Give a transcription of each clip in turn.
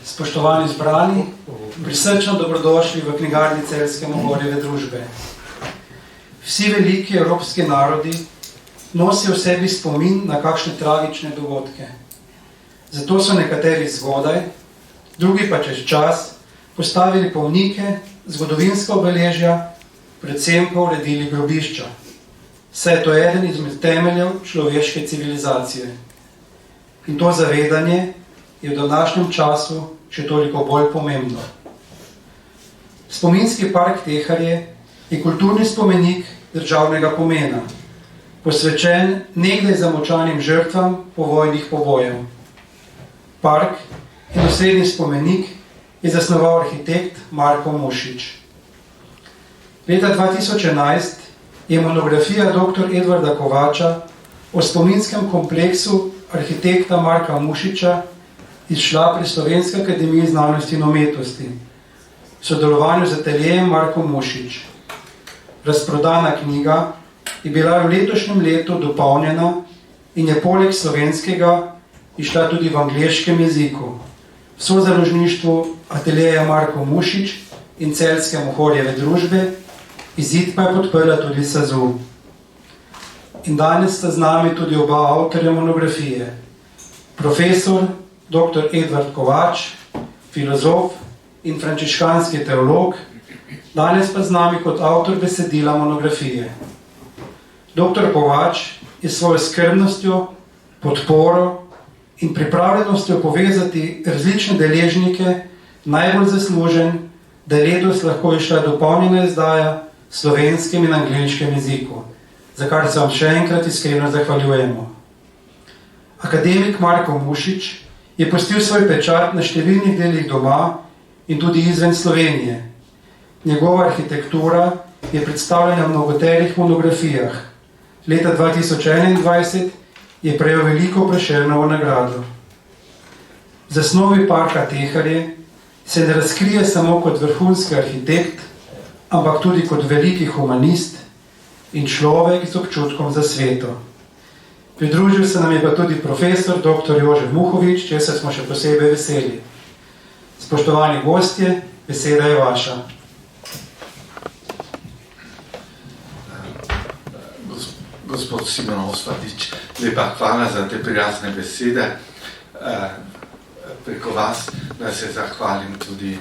Spoštovani zbrani, prisrčno dobrodošli v knjigarni Celjske Mogorjeve družbe. Vsi veliki evropski narodi nosijo v sebi spomin na kakšne tragične dogodke. Zato so nekateri zgodaj, drugi pa čez čas postavili pomnike, zgodovinska obeležja, predvsem pa uredili grobišča. Saj je to eden izmed temeljev človeške civilizacije. In to zavedanje je v današnjem času še toliko bolj pomembno. Spominski park Teharje je kulturni spomenik državnega pomena, posvečen nekdaj zamočanim žrtvam povojnih pobojev. Park in osrednji spomenik je zasnoval arhitekt Marko Mušič. Leta 2011 je monografija dr. Edvarda Kovača o spominskem kompleksu arhitekta Marka Mušiča izšla pri Slovenski akademiji znanosti in umetnosti v sodelovanju z ateljejem Marko Mušič. Razprodana knjiga je bila v letošnjem letu dopolnjena in je poleg slovenskega izšla tudi v angleškem jeziku. V sozaložništvu ateljeja Marko Mušič in Celjske Mogorjeve družbe, izid pa je podprla tudi SAZU. In danes sta z nami tudi oba avtorja monografije. Profesor dr. Edvard Kovač, filozof in frančiškanski teolog, danes pa z nami kot avtor besedila monografije. Dr. Kovač je svojo skrbnostjo, podporo in pripravljenostjo povezati različne deležnike najbolj zaslužen, da je letos lahko išla dopolnjena izdaja v slovenskem in angleškem jeziku, za kar se vam še enkrat iskreno zahvaljujemo. Akademik Marko Mušič je pustil svoj pečat na številnih delih doma in tudi izven Slovenije. Njegova arhitektura je predstavljena v mnogoterih monografijah. Leta 2021 je prejel veliko Prešernovo nagrado. V zasnovi parka Teharje se ne razkrije samo kot vrhunski arhitekt, ampak tudi kot veliki humanist in človek z občutkom za sveto. Pridružil se nam je pa tudi profesor dr. Jožef Muhovič, česar smo še posebej veseli. Spoštovani gostje, beseda je vaša. Gospod Simon Osvatič, lepa hvala za te prijazne besede. Preko vas, da se zahvalim tudi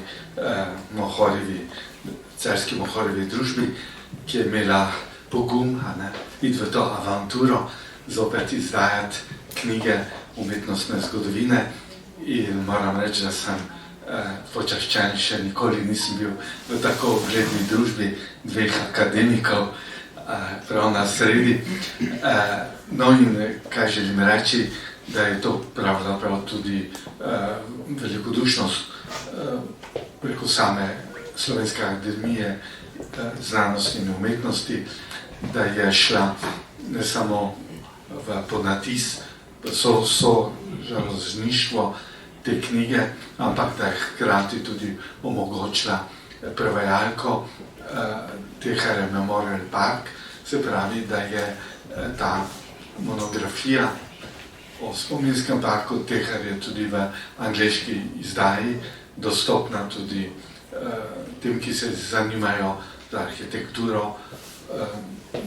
Celjski Mogorjevi družbi, ki je imela pogum iti v to avanturo, zopet izdajati knjige umetnostne zgodovine, in moram reči, da sem počaščen, še nikoli nisem bil v tako ugledni družbi dveh akademikov, prav na sredi. No in kaj želim reči, da je to pravzaprav tudi velikodušnost preko same Slovenske akademije znanosti in umetnosti, da je šla ne samo v ponatis, so žaložništvo te knjige, ampak da je hkrati tudi omogočila prevajalko Teharje Memorial Park, se pravi, da je ta monografija o spominskem parku Teharje tudi v angleški izdaji dostopna tudi tem, ki se zanimajo za arhitekturo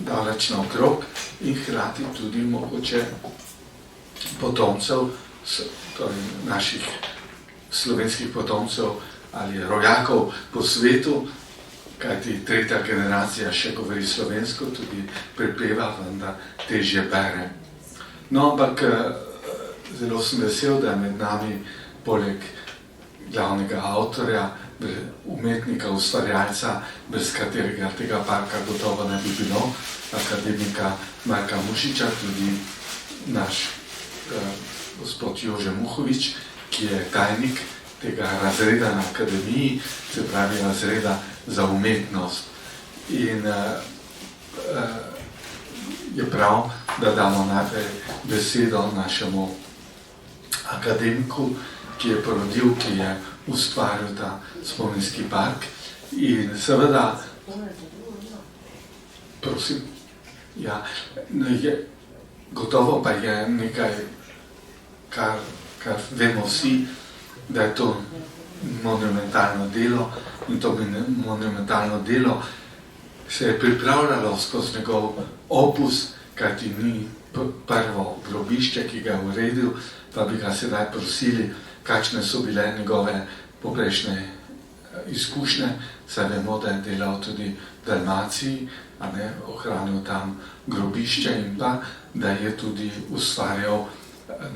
daleč naokrog, in hkrati tudi mogoče potomcev, torej naših slovenskih potomcev ali rojakov po svetu, kajti tretja generacija še govori slovensko, tudi prepeva, vendar težje bere. No, ampak zelo sem vesel, da je med nami poleg glavnega avtorja, umetnika, ustvarjalca, brez katerega tega parka gotovo ne bi bilo, akademika Marka Mušiča, tudi naš gospod Jože Muhovič, ki je tajnik tega razreda na akademiji, se pravi razreda za umetnost. In je prav, da damo najprej besedo našemu akademiku, ki je porodil, ki je ustvaril ta spominski park. In seveda, prosim, ja, gotovo pa je nekaj, kar vemo vsi, da je to monumentalno delo in to monumentalno delo se je pripravljalo skozi njegov opus, kajti ni prvo grobišče, ki ga je uredil, pa bi ga sedaj prosili, kakšne so bile njegove poprejšnje izkušnje. Saj vemo, da je delal tudi v Dalmaciji, ohranil tam grobišče in pa, da je tudi ustvarjal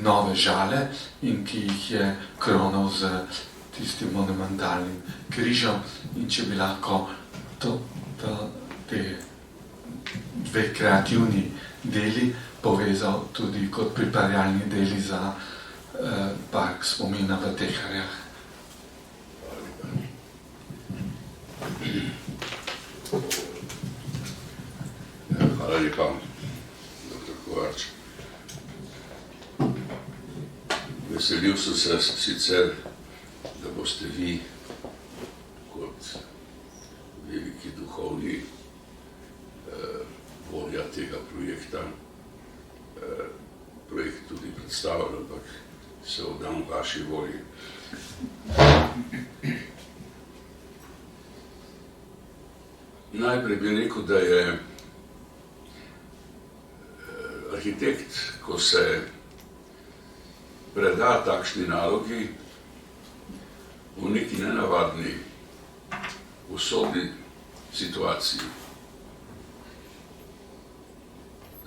nove žale in ki jih je kronal z tistim monumentalnim križem. In če bi lahko te dve kreativni deli povezal tudi kot pripravljalni deli za park spomina v Teharjah. Hvala lepa, dr. Kovač. Veselil sem se sicer, da boste vi kot veliki duhovni vodja tega projekta projekt tudi predstavili, ampak se oddam vaši volji. Najprej bi rekel, da je arhitekt, ko se preda takšni nalogi v neki nenavadni usodni situaciji,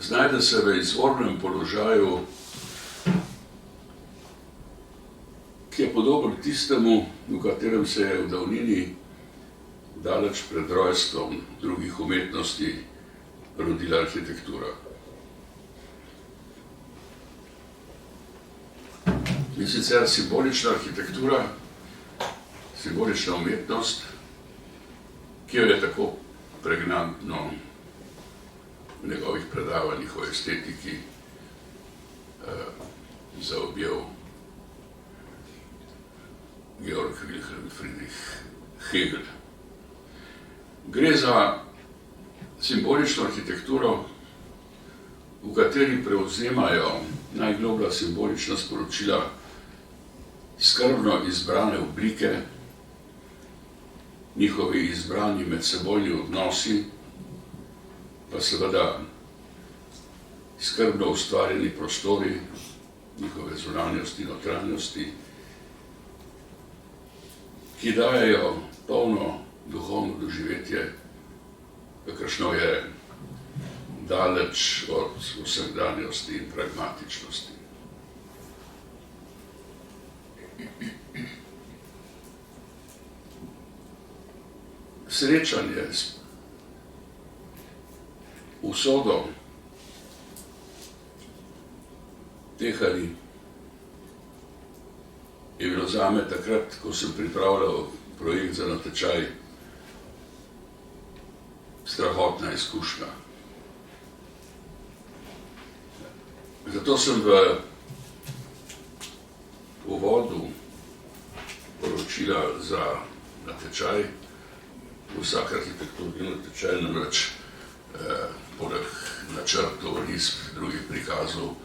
znajde se v izvornem položaju, ki je podoben tistemu, v katerem se je v davnini daleč pred rojstvom drugih umetnosti rodila arhitektura. In sicer simbolična arhitektura, simbolična umetnost, ki jo je tako pregnantno v njegovih predavanjih o estetiki zaobjel Georg Wilhelm Friedrich Hegel. Gre za simbolično arhitekturo, v kateri prevzemajo najgloblja simbolična sporočila skrbno izbrane oblike, njihovi izbrani medsebojni odnosi, pa seveda skrbno ustvarjeni prostori, njihove zunanjosti in notranjosti, ki dajejo polno duhovno doživetje, kakršno je daleč od vsakdanjosti in pragmatičnosti. Srečanje s usodo Teharji je bilo zame takrat, ko sem pripravljal projekt za natečaj, strahotna izkušnja. Zato sem v uvodu poročila za natečaj, vsak arhitekturni natečaj namreč poleg načrtov, risb, drugih prikazov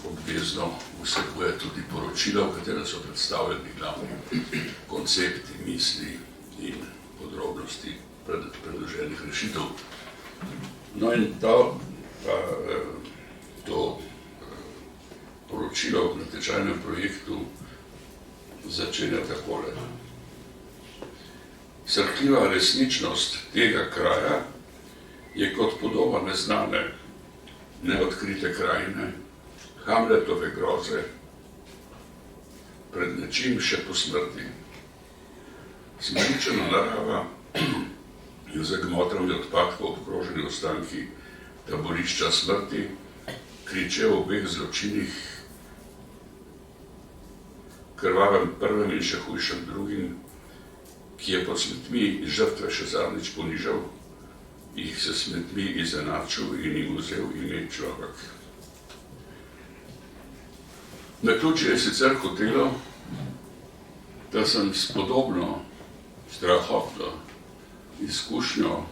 obvezno vsebuje tudi poročila, v katerem so predstavljeni glavni koncepti, misli in podrobnosti predloženih rešitev. No in to poročilo v natečajnem projektu začenja takole. Srhljiva resničnost tega kraja je kot podoba neznane, neodkrite krajine, Hamletove groze, pred nečim še po smrti. Smrtičena narava in z gmotrami odpadkov obkroženi ostanki taborišča smrti kriče v obeh zločinih, krvavem prvem in še hujšem drugim, ki je pod smetmi žrtve še zadnjič ponižal, jih se smetmi izenačil in jim vzel ime človek. Naključje je sicer hotelo, da sem s podobno strahotno izkušnjo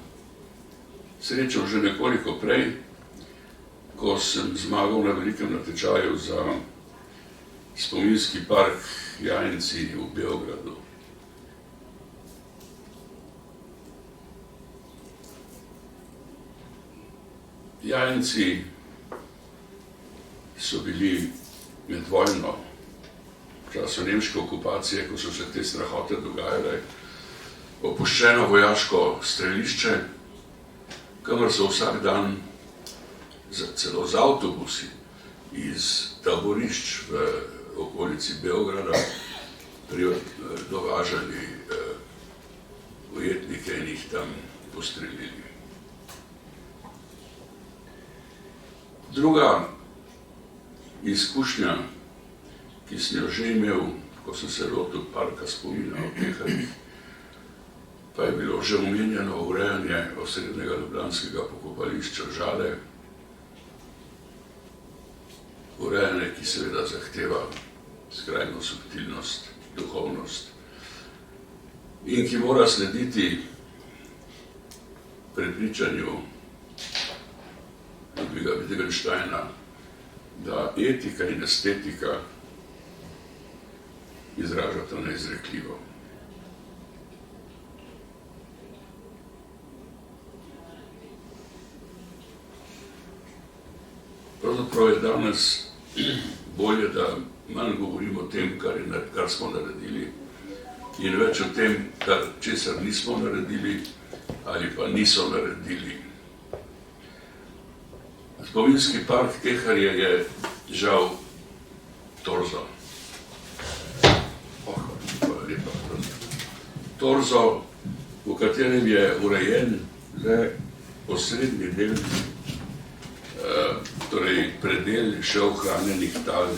srečal že nekoliko prej, ko sem zmagal na velikem natečaju za spominski park Jajinci v Beogradu. Jajinci so bili med vojno, v času nemške okupacije, ko so se te strahote dogajale, opuščeno vojaško strelišče, kamor so vsak dan celo z avtobusi iz taborišč v okolici Beograda dovažali ujetnike in jih tam postrelili. Druga izkušnja, ki sem jo že imel, ko sem se lotil parka spomina o Teharjih, pa je bilo že omenjeno urejanje osrednjega ljubljanskega pokopališča Žale. Urejanje, ki seveda zahteva skrajno subtilnost, duhovnost in ki mora slediti prepričanju Ludviga Wittgensteina, da etika in estetika izražata neizrekljivo. Pravzaprav je danes bolje, da manj govorimo o tem, kar smo naredili, in več o tem, česar nismo naredili ali pa niso naredili. Spominski park Teharje je žal torzo. Torzo, v katerem je urejen le osrednji del, torej predel še ohranjenih tal,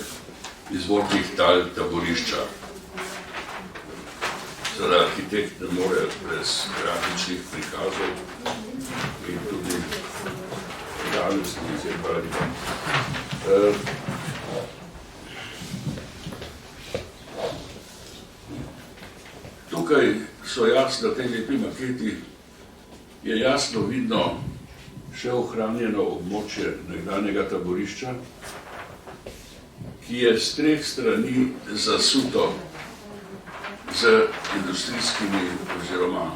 izvornih tal taborišča. Zdaj, arhitekt ne more brez grafičnih prikazov in tudi danes ni zjebali. Tukaj so jasno, te lepi maketi, je jasno vidno še ohranjeno območje nekdanjega taborišča, ki je s treh strani zasuto z industrijskimi oziroma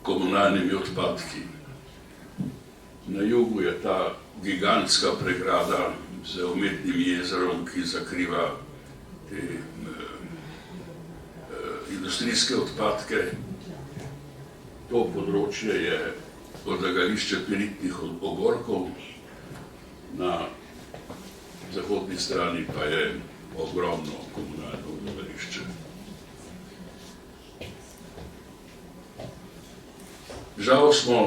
komunalnimi odpadki. Na jugu je ta gigantska pregrada z umetnim jezerom, ki zakriva te industrijske odpadke. To področje je odlagališče piritnih ogorkov, na zahodni strani pa je ogromno komunalno odlagališče. Žal smo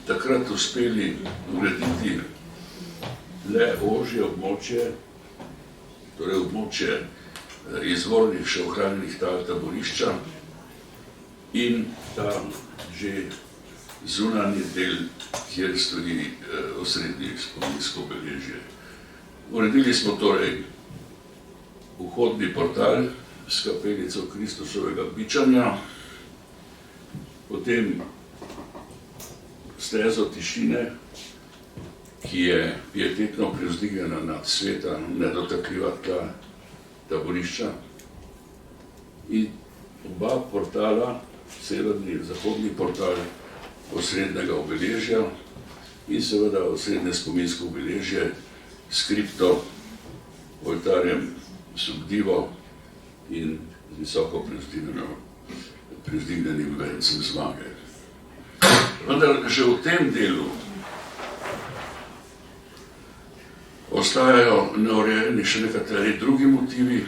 takrat uspeli urediti le ožje območje, torej območje izvornih še ohranjenih tal taborišča in ta že zunanji del, kjer stoji osrednje spominsko obeležje. Uredili smo torej vhodni portal s kapelico Kristusovega bičanja, potem stezo tišine, ki je pietetno privzdignjena nad sveta, nedotakljiva tla taborišča, in oba portala, severni in zahodni portal osrednjega obeležja in seveda osrednje spominsko obeležje s kripto, oltarjem subdivo in z visoko privzdignjenim vencem zmage. Vendar že v tem delu ostajajo neurejeni še nekateri drugi motivi,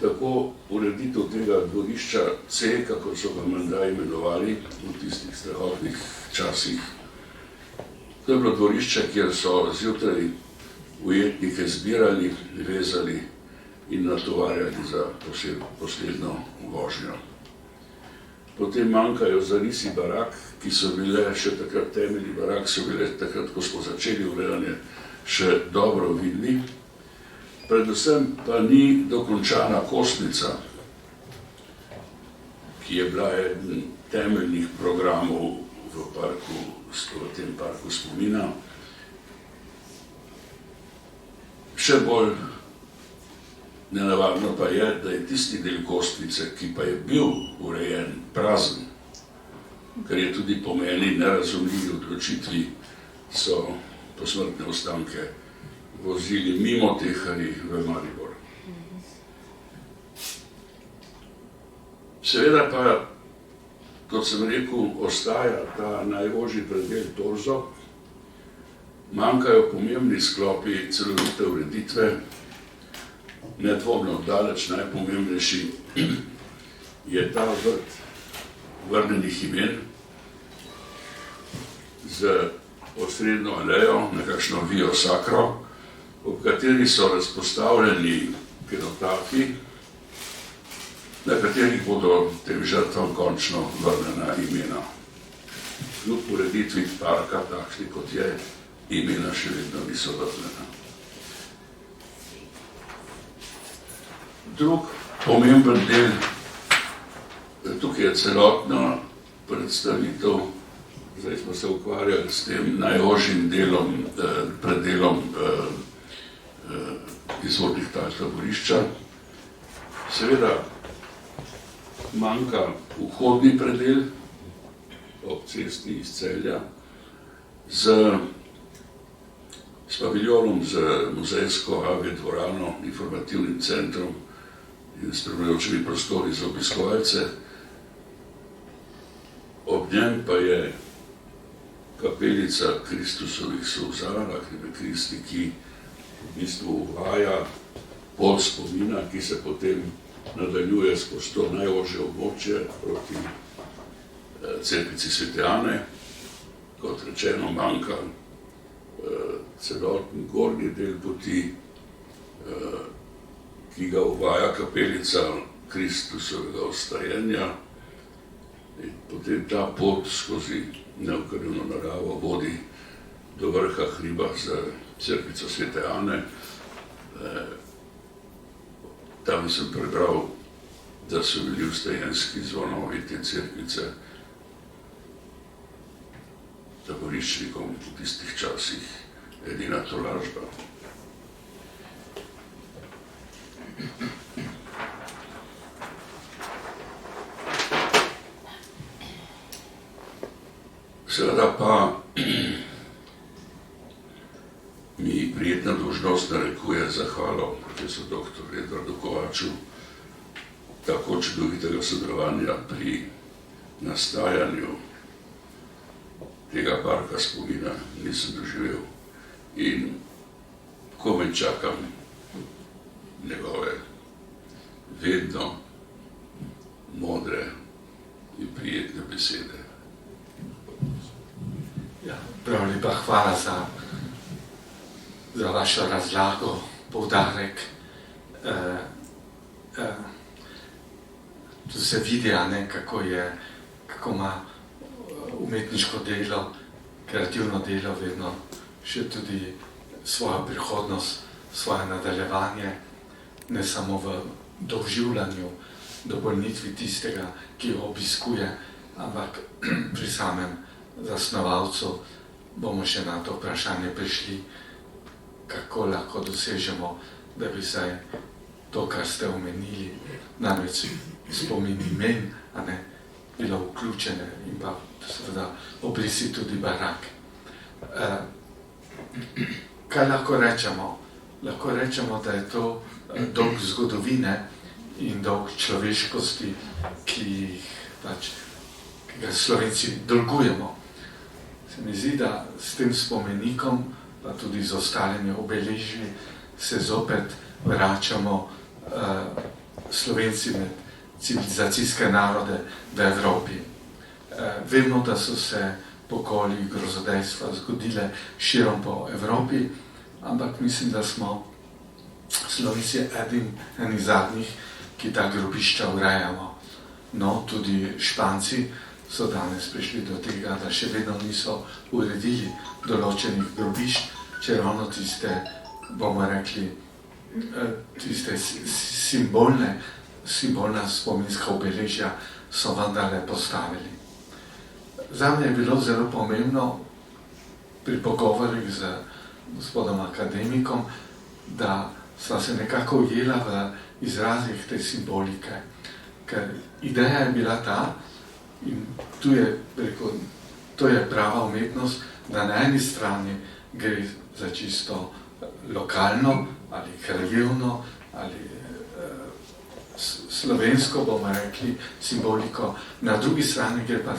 tako ureditev tega dvorišča C, kako so ga menda imenovali v tistih strahotnih časih. To je bilo dvorišče, kjer so zjutraj ujetnike zbirali, vezali in natovarjali za poslednjo vožnjo. Potem manjkajo zarisi barak, ki so bile še takrat temelji barak, so bile takrat, ko smo začeli urejanje, še dobro vidni. Predvsem pa ni dokončana kostnica, ki je bila eden temeljnih programov v tem parku spomina. Še bolj Nenavadno pa je, da je tisti del kostnice, ki pa je bil urejen prazen, kar je tudi po meni nerazumljivi odločitvi, so posmrtne ostanke vozili mimo Teharji v Maribor. Seveda pa, kot sem rekel, ostaja ta najožji predel torzo, manjkajo pomembni sklopi celovite ureditve, nedvomno daleč najpomembnejši je ta vrt vrnenih imen z osrednjo alejo, nekakšno vio sacro, ob kateri so razpostavljeni kenotafi, na katerih bodo tem žrtvam končno vrnjena imena. Kljub ureditvi parka, takšni kot je, imena še vedno niso vrnjena. Drug pomemben del, tukaj je celotna predstavitev, zdaj smo se ukvarjali s tem najožjim delom, predelom izvornih tal taborišča. Seveda manjka vhodni predel ob cesti iz Celja s paviljonom, z muzejsko AV dvorano, informativnim centrom in spremljajočimi prostori za obiskovalce. Ob njem pa je kapelica Kristusovih solza, Lacrimae Christi, ki v bistvu uvaja pot spomina, ki se potem nadaljuje skozi to najožje območje proti cerkvici Svete Ane. Kot rečeno, manjka celoten gornji del poti, ki ga uvaja kapelica Kristusovega vstajenja, in potem ta pot skozi neokrnjeno naravo vodi do vrha hriba z cerkvico Svete Ane. Tam sem prebral, da so bili vstajenski zvonovi te cerkvice taboriščnikom v tistih časih edina tolažba. Seveda pa mi prijetna dolžnost narekuje zahvalo profesor dr. Edvardu Kovaču, tako čudovitega sodelovanja pri nastajanju tega parka spomina nisem doživel in komaj čakam njegove vedno modre in prijetne besede. Ja, prav lepa hvala za vašo razlago, poudarek. Tu se vidi, kako ima umetniško delo, kreativno delo vedno še tudi svojo prihodnost, svoje nadaljevanje, ne samo v doživljanju, dopolnitvi tistega, ki jo obiskuje, ampak pri samem zasnovalcu bomo še na to vprašanje prišli, kako lahko dosežemo, da bi se to, kar ste omenili, namreč spomin imen, bilo vključene in pa seveda obrisi tudi barak. Kaj lahko rečemo? Lahko rečemo, da je to dolg zgodovine in dolg človeškosti, ki ga Slovenci dolgujemo. Se mi zdi, da s tem spomenikom, pa tudi z ostalimi obeležji, se zopet vračamo Slovenci med civilizacijske narode v Evropi. Vemo, da so se pokoli grozodejstva zgodile širom po Evropi, ampak mislim, da smo Slovenci eni zadnjih, ki ta grobišča urejamo. No, tudi Španci so danes prišli do tega, da še vedno niso uredili določenih grobišč, če ravno tiste, bomo rekli, tiste simbolna spominska obeležja so vendarle postavili. Zame je bilo zelo pomembno pri pogovorih z gospodom akademikom, da sva se nekako ujela v izrazih te simbolike. Ker ideja je bila ta, in tu je, rekel, to je prava umetnost, da na eni strani gre za čisto lokalno ali krajevno ali slovensko, bomo rekli, simboliko, na drugi strani gre pa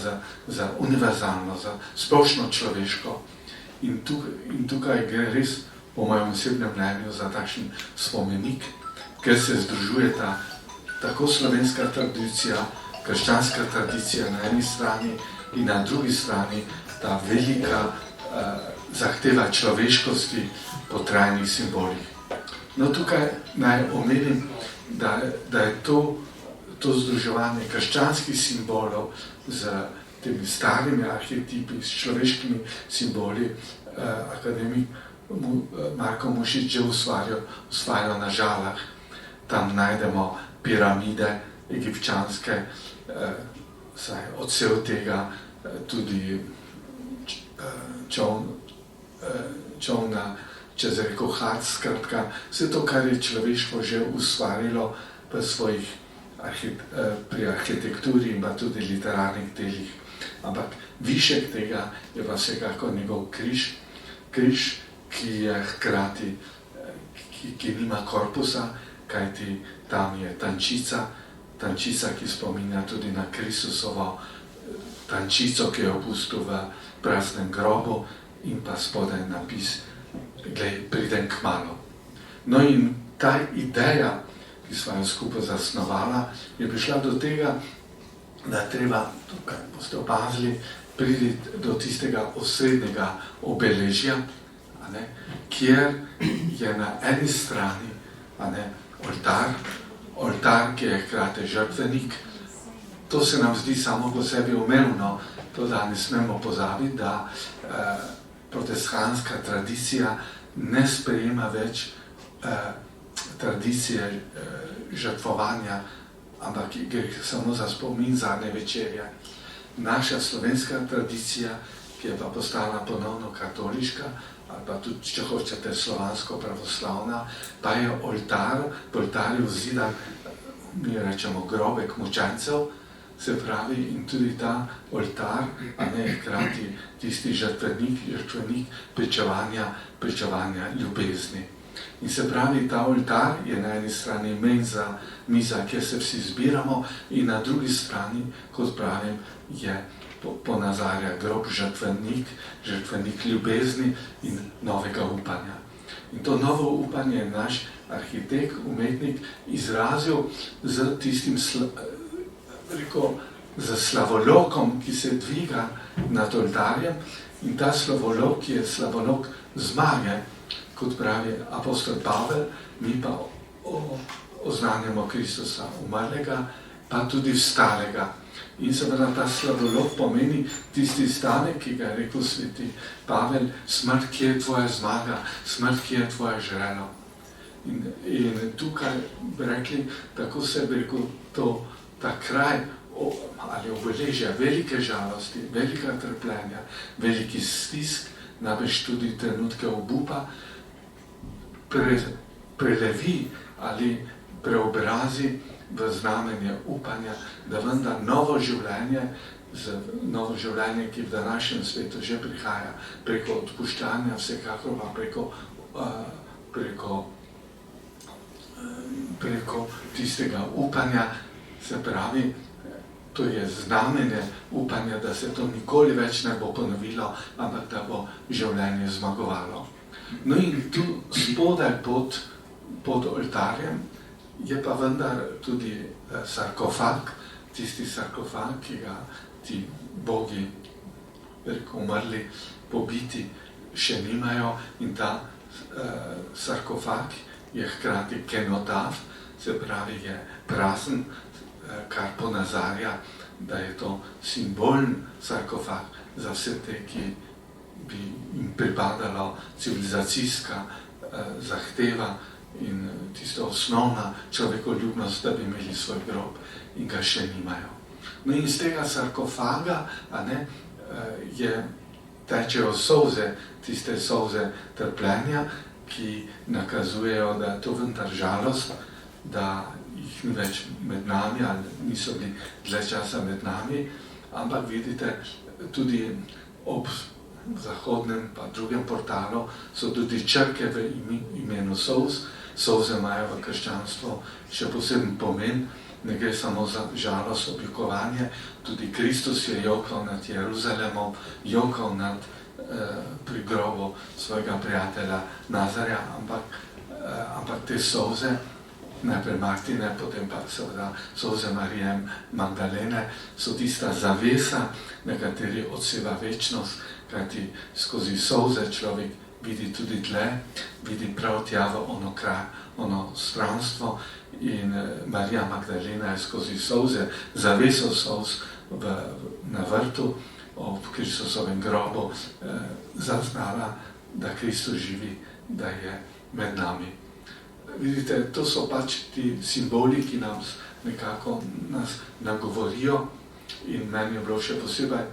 za univerzalno, za splošno človeško. In tukaj gre res, po mojem osebnem mnenju, za takšen spomenik, ker se združujeta tako slovenska tradicija, krščanska tradicija na eni strani in na drugi strani ta velika zahteva človeškosti po trajnih simbolih. No, tukaj naj omenim, da je to združevanje krščanskih simbolov z temi starimi arhetipi, s človeškimi simboli, akademik Marko Mušič že ustvarjal na Žalah. Tam najdemo piramide egipčanske, odsev tega tudi čovna čez reko Had, skratka, vse to, kar je človeštvo že ustvarilo pri arhitekturi in pa tudi literarnih delih. Ampak višek tega je pa vsekako njegov križ, ki je hkrati, ki nima korpusa, kajti tam je tančica, ki spominja tudi na Kristusovo tančico, ki je opustil v praznem grobu, in pa spodaj napis: glej, pridem kmalu. No, in ta ideja, ki sva jo skupaj zasnovala, je prišla do tega, da je treba, tukaj boste opazili, priti do tistega osrednjega obeležja, kjer je na eni strani oltar, ki je hkrati žrtvenik. To se nam zdi samo po sebi umevno, to da ne smemo pozabiti, da protestantska tradicija ne sprejema več tradicije žrtvovanja, ampak gre samo za spomin zadnje večerje. Naša slovenska tradicija, ki je pa postala ponovno katoliška, ali pa tudi, če hočete, slovansko-pravoslavna, pa je po oltarju zidan, mi rečemo, grobek mučencev, se pravi, in tudi ta oltar, a ne hkrati tisti žrtvenik pričevanja ljubezni. In se pravi, ta oltar je na eni strani miza, kjer se vsi zbiramo, in na drugi strani, kot pravim, je ponazarja grob žrtvenik ljubezni in novega upanja. In to novo upanje je naš arhitekt, umetnik izrazil z tistim z slavolokom, ki se dviga nad oltarjem, in ta slavolok je slavolok zmage, kot pravi apostol Pavel, mi pa oznanjamo Kristusa umrlega, pa tudi vstalega. In seveda ta slavolok pomeni tisti stavek, ki ga je rekel sveti Pavel: smrt, kje je tvoja zmaga, smrt, kje je tvoje žrelo. In tukaj bi rekli, tako se bi rekel, ta kraj ali obeležja velike žalosti, velika trpljenja, veliki stisk, najbrž tudi trenutke obupa, prelevi ali preobrazi v znamenje upanja, da vendar novo življenje, ki v današnjem svetu že prihaja, preko odpuščanja, vsekakor pa preko tistega upanja, se pravi, to je znamenje upanja, da se to nikoli več ne bo ponovilo, ampak da bo življenje zmagovalo. No in tu spodaj pod oltarjem je pa vendar tudi sarkofag, tisti sarkofag, ki ga ti bogi, umrli, pobiti, še nimajo, in ta sarkofag je hkrati kenotaf, se pravi, je prazen, kar ponazarja, da je to simbolen sarkofag za vse te, ki bi jim pripadala civilizacijska zahteva in tisto osnovna človekoljubnost, da bi imeli svoj grob, in ga še nimajo. No in iz tega sarkofaga tečejo solze, tiste solze trpljenja, ki nakazujejo, da je to vendar žalost, da jih ni več med nami ali niso bili dlje časa med nami, ampak vidite, tudi ob zahodnem pa drugem portalu so tudi črke v imenu solz. Solze imajo v krščanstvu še poseben pomen, ne gre samo za žalost, oblikovanje, tudi Kristus je jokal nad Jeruzalemom, jokal nad pri grobu svojega prijatelja Nazarja, ampak te solze, najprej Martine, potem pa seveda solze Marije Magdalene, so tista zavesa, na kateri odseva večnost, kajti skozi solze človek vidi tudi tle, vidi prav tja v ono stranstvo in Marija Magdalena je skozi solze, zaveso solz na vrtu ob Kristusovem grobu zaznala, da Kristus živi, da je med nami. Vidite, to so pač ti simboli, ki nas nekako nagovorijo in meni je bilo še posebej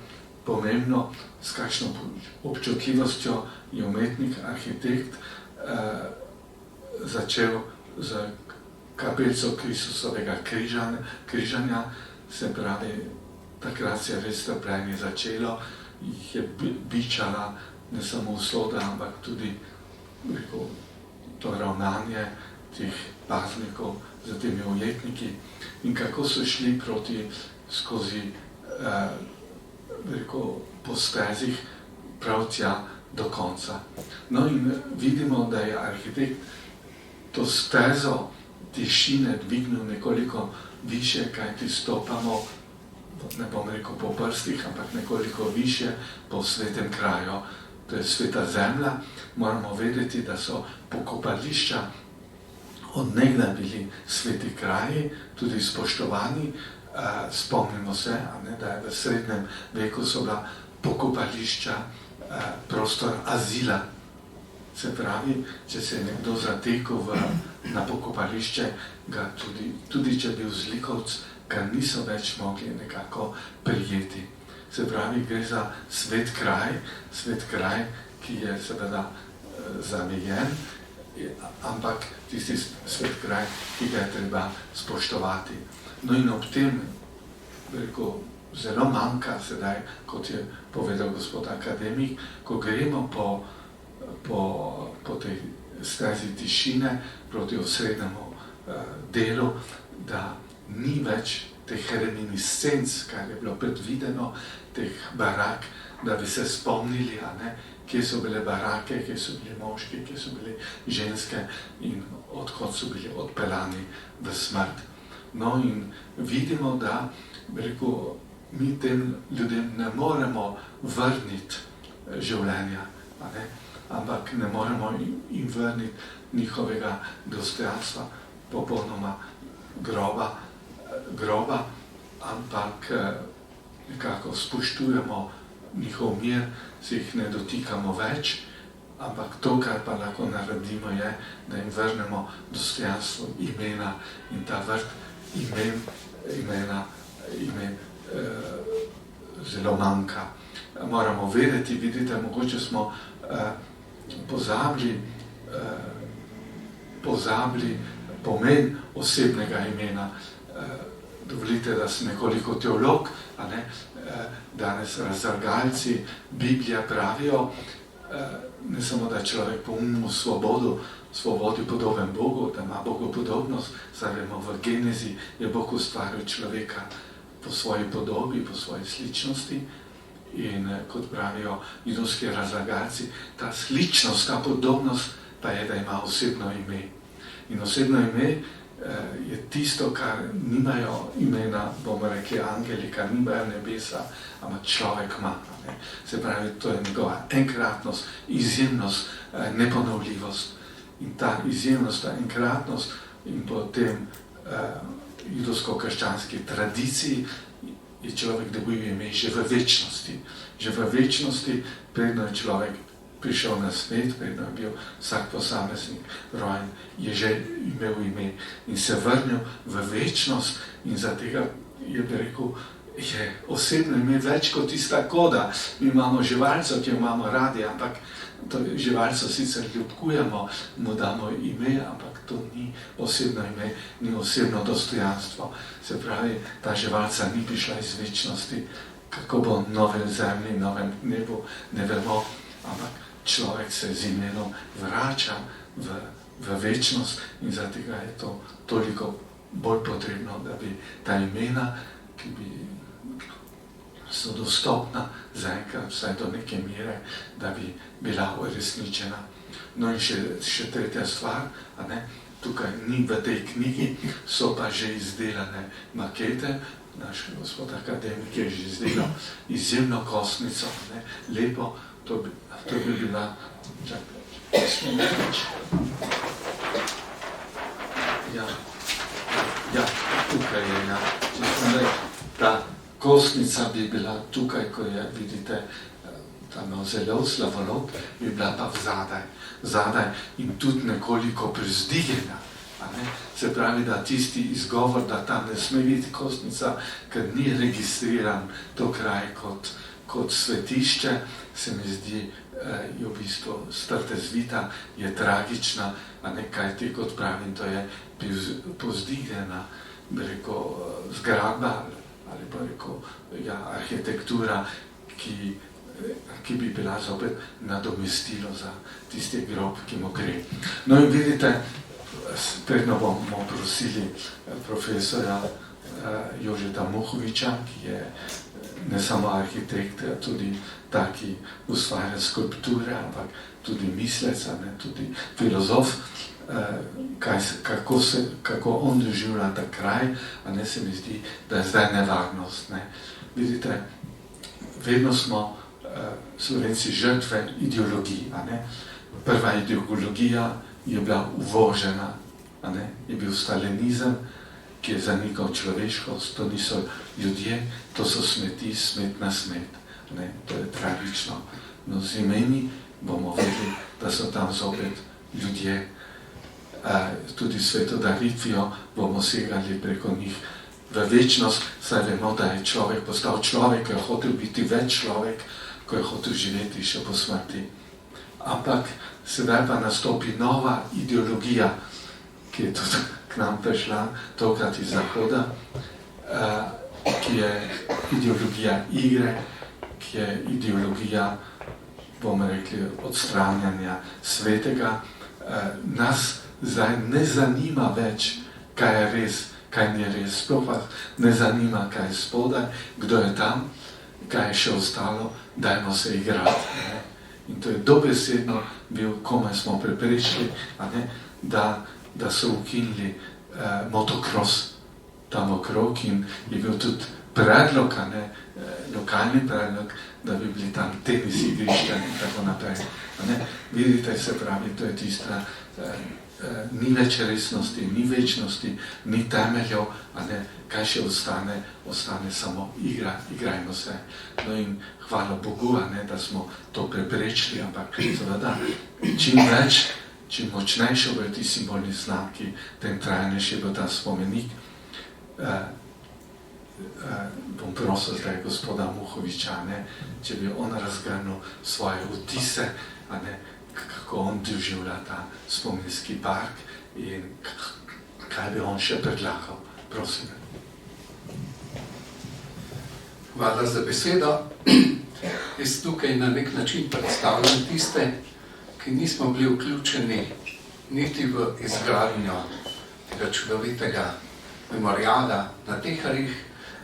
pomembno, s kakšno občutljivostjo je umetnik, arhitekt začel z kapelico Kristusovega križanja, se pravi, takrat se je res trpljenje začelo, jih je bičala ne samo usoda, ampak tudi to ravnanje teh paznikov za temi ujetniki in kako so šli proti skozi po stezih prav tja do konca. No in vidimo, da je arhitekt to stezo tišine dvignil nekoliko više, kajti stopamo, ne bom rekel po prstih, ampak nekoliko više po svetem kraju. To je sveta zemlja. Moramo vedeti, da so pokopališča od nekdaj bili sveti kraji, tudi spoštovani. Spomnimo se, da je v srednjem veku so bila pokopališča prostor azila. Se pravi, če se je nekdo zatekel na pokopališče, ga tudi če bil zlikovc, ga niso več mogli nekako prijeti. Se pravi, gre za svet kraj, ki je seveda zamejen, ampak tisti svet kraj, ki ga je treba spoštovati. No in ob tem, zelo manjka sedaj, kot je povedal gospod akademik, ko gremo po tej stezi tišine proti osrednjemu delu, da ni več teh reminiscenc, kar je bilo predvideno, teh barak, da bi se spomnili, kje so bile barake, kje so bili moški, kje so bile ženske in odkot so bili odpeljani v smrt. No in vidimo, da mi tem ljudem ne moremo vrniti življenja, ampak ne moremo jim vrniti njihovega dostojanstva, popolnoma groba, ampak nekako spoštujemo njihov mir, se jih ne dotikamo več, ampak to, kar pa lahko naredimo, je, da jim vrnemo dostojanstvo imena in ta vrt imen zelo manjka. Moramo vedeti, vidite, mogoče smo pozabili pomen osebnega imena. Dovolite, da sem nekoliko teolog, danes raztrgalci Biblija pravijo, ne samo, da je človek po umu svobodi podoben Bogu, da ima bogopodobnost, saj vemo, v Genezi je Bog ustvaril človeka po svoji podobi, po svoji sličnosti in kot pravijo judovski razlagalci, ta sličnost, ta podobnost pa je, da ima osebno ime. In osebno ime je tisto, kar nimajo imena, bomo rekli, angeli, kar nimajo nebesa, ampak človek ima. Se pravi, to je njegova enkratnost, izjemnost, neponovljivost. In ta izjemnost, ta enkratnost in potem judovsko-krščanski tradiciji je človek dobil ime že v večnosti. Že v večnosti, predno je človek prišel na svet, predno je bil vsak posameznik rojen, je že imel ime in se vrnil v večnost in za tega je bi rekel, je osebno ime več kot tista koda. Mi imamo živalco, ki jo imamo radi, ampak to živalco sicer ljubkujemo, mu damo ime, ampak to ni osebno ime, ni osebno dostojanstvo. Se pravi, ta živalca ni prišla iz večnosti, kako bo v novem zemlji, novem nebu, ne vemo, ampak človek se z imenom vrača v večnost in zato je to toliko bolj potrebno, da bi ta imena, ki so dostopna zaenkrat, vsaj do neke mere, da bi bila uresničena. No in še tretja stvar, tukaj ni v tej knjigi, so pa že izdelane makete. Naš gospod akademik je že izdelal izjemno kostnico, lepo, to bi bila, tukaj je, ta kostnica bi bila tukaj, ko je, vidite, tam zelo slavolok, bi bila pa zadaj in tudi nekoliko privzdignjena. Se pravi, da tisti izgovor, da tam ne sme biti kostnica, ker ni registriran to kraj kot svetišče, se mi zdi, je v bistvu strte zvita, je tragična, kaj ti, kot pravim, to je povzdignjena, bi rekel, zgradba, ali pa rekel, arhitektura, ki bi bila zopet nadomestilo za tisti grob, ki mu gre. No in vidite, predno bomo prosili profesora Jožeta Muhoviča, ki je ne samo arhitekt, tudi taki ustvarja skulpture, ampak tudi mislec, tudi filozof, kako on doživlja ta kraj, se mi zdi, da je zdaj nevarnost. Vidite, vedno smo Slovenci žrtve ideologij. Prva ideologija je bila uvožena, je bil stalinizem, ki je zanikal človeškost, to niso ljudje, to so smeti, smet na smet. To je tragično. No z imeni bomo vedeli, da so tam zopet ljudje. Tudi svetodaritvijo bomo segali preko njih v večnost, saj vemo, da je človek postal človek, ko je hotel biti več človek, ko je hotel živeti še po smrti. Ampak sedaj pa nastopi nova ideologija, ki je tudi k nam prišla, tokrat iz Zahoda, ki je ideologija igre, ki je ideologija, bomo rekli, odstranjanja svetega. Nas zdaj ne zanima več, kaj je res, kaj ni res, sploh pa ne zanima, kaj je spodaj, kdo je tam, kaj je še ostalo, dajmo se igrati. In to je dobesedno bil, komaj smo preprečili, da so ukinili motocross tam okrog in je bil tudi predlog, lokalni predlog, da bi bili tam tenis igrišča in tako naprej. Vidite, se pravi, to je tista, ni več resnosti, ni večnosti, ni temeljev, kaj še ostane samo igra, igrajmo se. No in hvala Bogu, da smo to preprečili, ampak seveda, čim več, čim močnejši bojo ti simbolni znaki, tem trajnejši bo ta spomenik. Bom prosil zdaj gospoda Muhoviča, če bi on razgrnil svoje vtise, kako on doživlja ta spominski park in kaj bi on še predlagal. Prosim. Hvala za besedo. Jaz tukaj na nek način predstavljam tiste, ki nismo bili vključeni niti v izgradnjo tega čudovitega memoriala na Teharjih,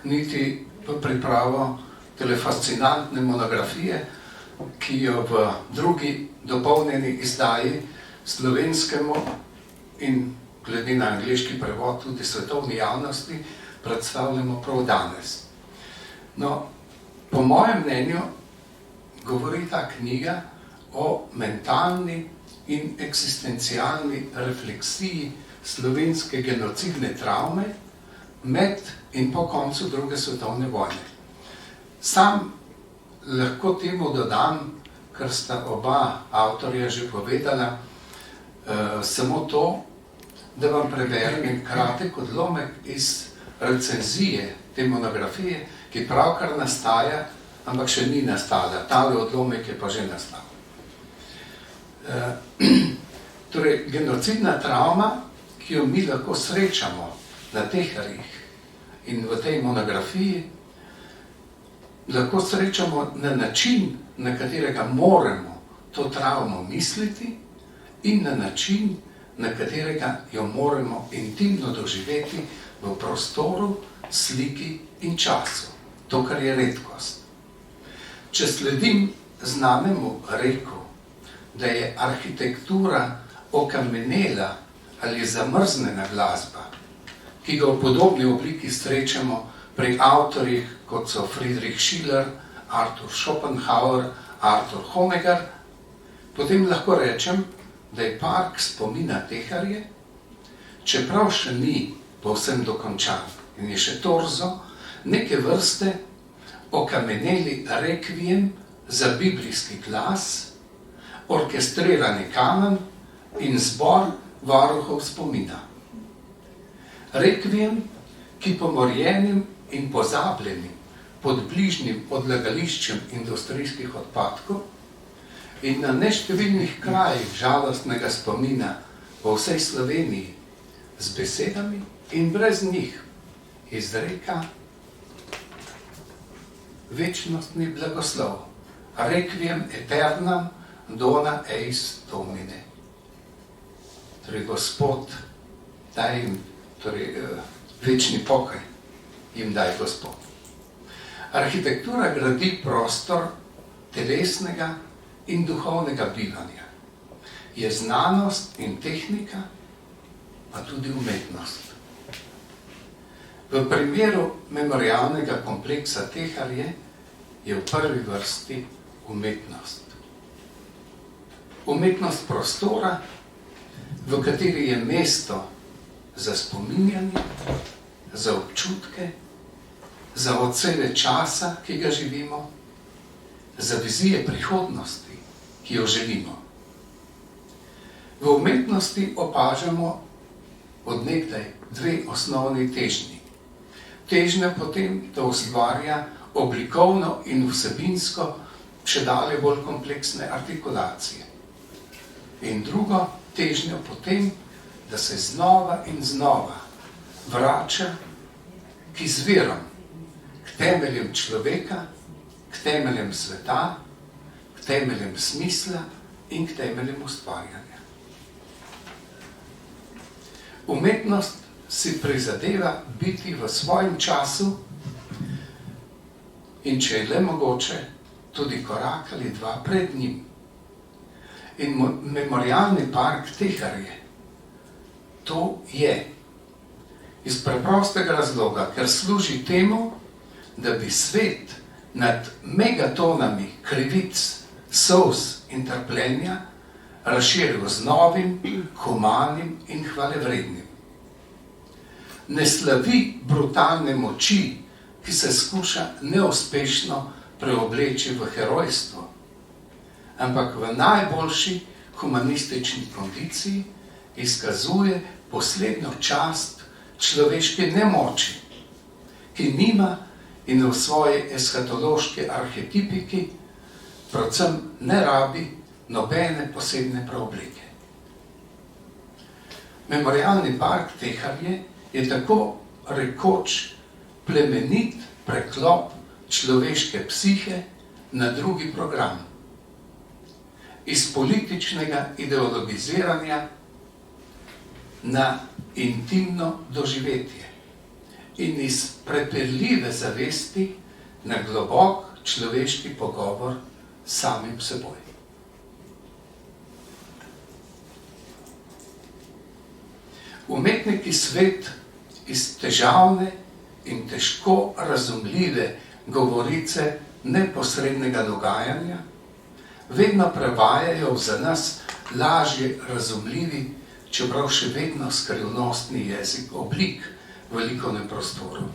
niti v pripravo tele fascinantne monografije, ki jo v drugi dopolnjeni izdaji slovenskemu in glede na angleški prevod tudi svetovni javnosti predstavljamo prav danes. No, po mojem mnenju govori ta knjiga o mentalni in eksistencialni refleksiji slovenske genocidne travme med in po koncu druge svetovne vojne. Sam lahko temu dodam, kar sta oba avtorja že povedala, samo to, da vam preberem kratek odlomek iz recenzije te monografije, ki ki pravkar nastaja, ampak še ni nastala. Tale odlomek je pa že nastal. Torej, genocidna travma, ki jo mi lahko srečamo na Teharjih in v tej monografiji, lahko srečamo na način, na katerega moramo to travmo misliti in na način, na katerega jo moramo intimno doživeti v prostoru, sliki in času. To, kar je redkost. Če sledim znanemu reku, da je arhitektura okamenela ali zamrznjena glasba, ki ga v podobni obliki srečamo pri avtorjih, kot so Friedrich Schiller, Arthur Schopenhauer, Arthur Honegger, potem lahko rečem, da je park spomina Teharje, čeprav še ni povsem dokončan in je še torzo, neke vrste okameneli rekviem za biblijski glas, orkestrirani kamen in zbor varuhov spomina. Rekviem, ki pomorjenim in pozabljenim pod bližnjim odlagališčem industrijskih odpadkov in na neštevilnih krajih žalostnega spomina po vsej Sloveniji z besedami in brez njih izreka večnostni blagoslov. Requiem aeternam dona eis Domine. Torej, Gospod, daj jim, večni pokoj jim daj Gospod. Arhitektura gradi prostor telesnega in duhovnega bivanja. Je znanost in tehnika, pa tudi umetnost. V primeru memorialnega kompleksa Teharje je v prvi vrsti umetnost. Umetnost prostora, v kateri je mesto za spominjanje, za občutke, za ocene časa, ki ga živimo, za vizije prihodnosti, ki jo želimo. V umetnosti opažamo od nekdaj dve osnovni težnji. Težnja potem, da ustvarja oblikovno in vsebinsko še dalje bolj kompleksne artikulacije. In drugo, težnjo potem, da se znova in znova vrača k izvirom, k temeljem človeka, k temeljem sveta, k temeljem smisla in k temeljem ustvarjanja. Umetnost si prizadeva biti v svojem času in če je le mogoče, tudi korak ali dva pred njim. In memorialni park Teharje to je. Iz preprostega razloga, ker služi temu, da bi svet nad megatonami krivic, solz in trpljenja razširil z novim, humanim in hvalevrednim. Ne slavi brutalne moči, ki se skuša neuspešno preobleči v herojstvo, ampak v najboljši humanistični kondiciji izkazuje poslednjo čast človeške nemoči, ki nima in v svoji eskatološki arhetipiki predvsem ne rabi nobene posebne preobleke. Memorialni park Teharje je tako rekoč plemenit preklop človeške psihe na drugi program. Iz političnega ideologiziranja na intimno doživetje in iz prepirljive zavesti na globok človeški pogovor s samim seboj. Umetniki svet iz težavne in težko razumljive govorice neposrednega dogajanja vedno prevajajo za nas lažje razumljivi, čeprav še vedno skrivnostni jezik oblik v likovnem prostoru.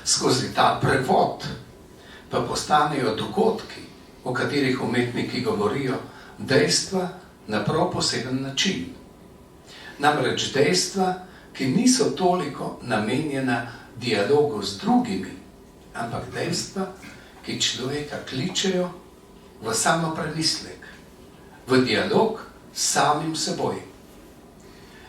Skozi ta prevod pa postanejo dogodki, o katerih umetniki govorijo, dejstva, na prav poseben način. Namreč dejstva, ki niso toliko namenjena dialogu z drugimi, ampak dejstva, ki človeka kličejo v samopremislek, v dialog s samim seboj.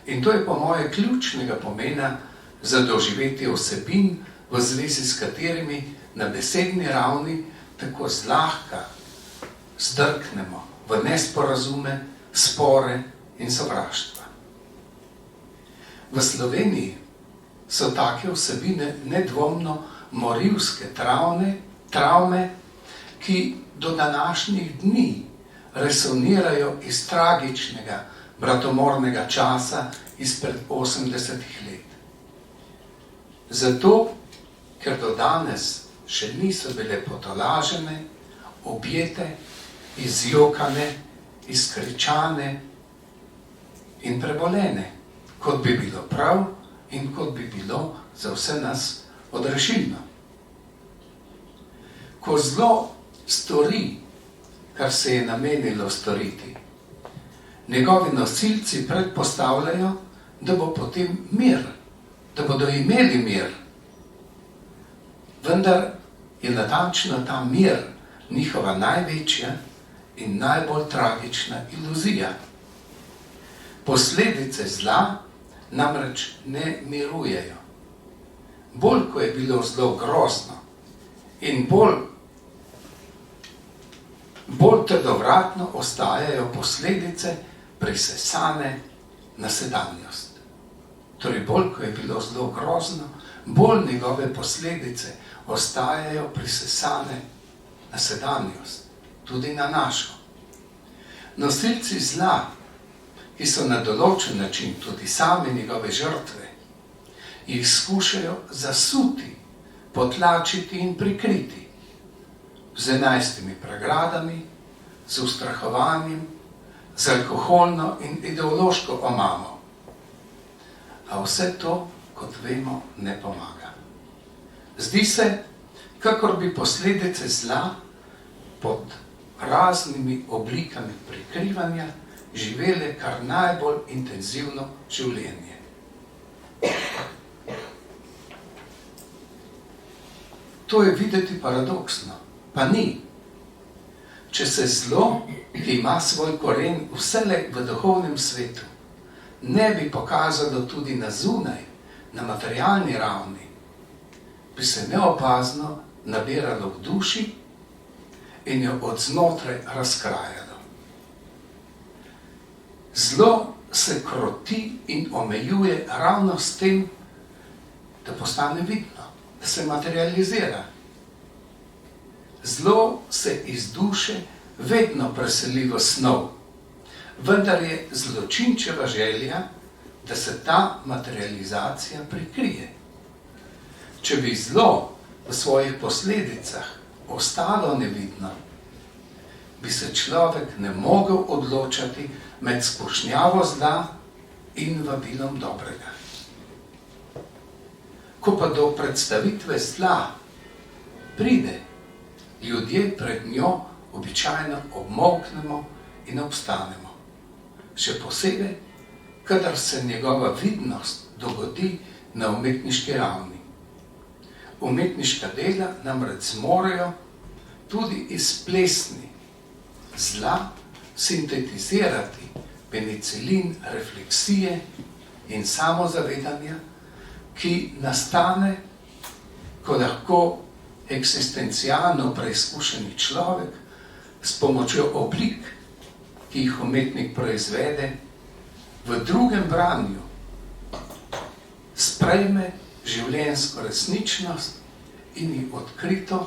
In to je po moje ključnega pomena za doživetje vsebin, v zvezi s katerimi na besedni ravni tako zlahka zdrknemo v nesporazume, spore in sovraštva. V Sloveniji so take vsebine nedvomno morilske travme, ki do današnjih dni resonirajo iz tragičnega bratomornega časa izpred 80 let. Zato, ker do danes še niso bile potolažene, objete, izjokane, izkričane in prebolene, kot bi bilo prav in kot bi bilo za vse nas odrešilno. Ko zlo stori, kar se je namenilo storiti, njegovi nosilci predpostavljajo, da bo potem mir, da bodo imeli mir. Vendar je natančno ta mir njihova največja in najbolj tragična iluzija. Posledice zla namreč ne mirujejo. Bolj, ko je bilo zlo grozno in bolj trdovratno ostajajo posledice prisesane na sedanjost. Torej, bolj, ko je bilo zlo grozno, bolj njegove posledice ostajajo prisesane na sedanjost, tudi na našo. Nosilci zla, ki so na določen način tudi sami njegove žrtve, jih skušajo zasuti, potlačiti in prikriti z 11 pregradami, z ustrahovanjem, z alkoholno in ideološko omamo. A vse to, kot vemo, ne pomaga. Zdi se, kakor bi posledice zla pod raznimi oblikami prikrivanja živele kar najbolj intenzivno življenje. To je videti paradoksno, pa ni. Če se zlo, ki ima svoj koren vselej v duhovnem svetu, ne bi pokazalo tudi na zunaj, na materialni ravni, bi se neopazno nabiralo v duši in jo od znotraj razkrajalo. Zlo se kroti in omejuje ravno s tem, da postane vidno, da se materializira. Zlo se iz duše vedno preseli v snov, vendar je zločinčeva želja, da se ta materializacija prikrije. Če bi zlo v svojih posledicah ostalo nevidno, bi se človek ne mogel odločati med skušnjavo zla in vabilom dobrega. Ko pa do predstavitve zla pride, ljudje pred njo običajno obmolknemo in obstanemo. Še posebej, kadar se njegova vidnost dogodi na umetniški ravni. Umetniška dela namreč zmorejo tudi iz plesni zla sintetizirati penicilin refleksije in samozavedanja, ki nastane, ko lahko eksistencialno preizkušeni človek s pomočjo oblik, ki jih umetnik proizvede, v drugem branju sprejme življenjsko resničnost in jih odkrito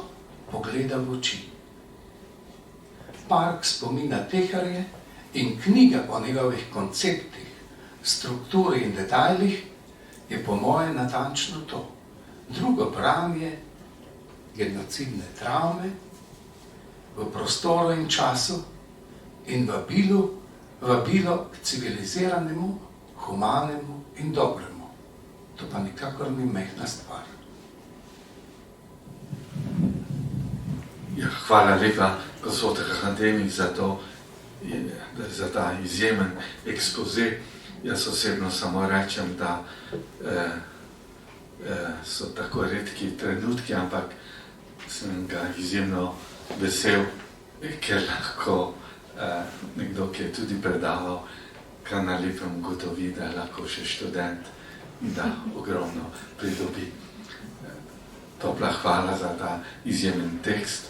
pogleda v oči. Park spomina Teharje in knjiga o njegovih konceptih, strukturi in detajlih je po moje natančno to. Drugo branje genocidne travme v prostoru in času in vabilo k civiliziranemu, humanemu in dobremu. To pa nikakor ni mehna stvar. Ja, hvala lepa, gospod Akademik, za to za ta izjemen ekspoze. Jaz osebno samo rečem, da so tako redki trenutki, ampak sem ga izjemno vesel, ker lahko nekdo, ki je tudi predaval, kar na lepem ugotovi, da lahko še študent in da ogromno pridobi. Topla hvala za ta izjemen tekst.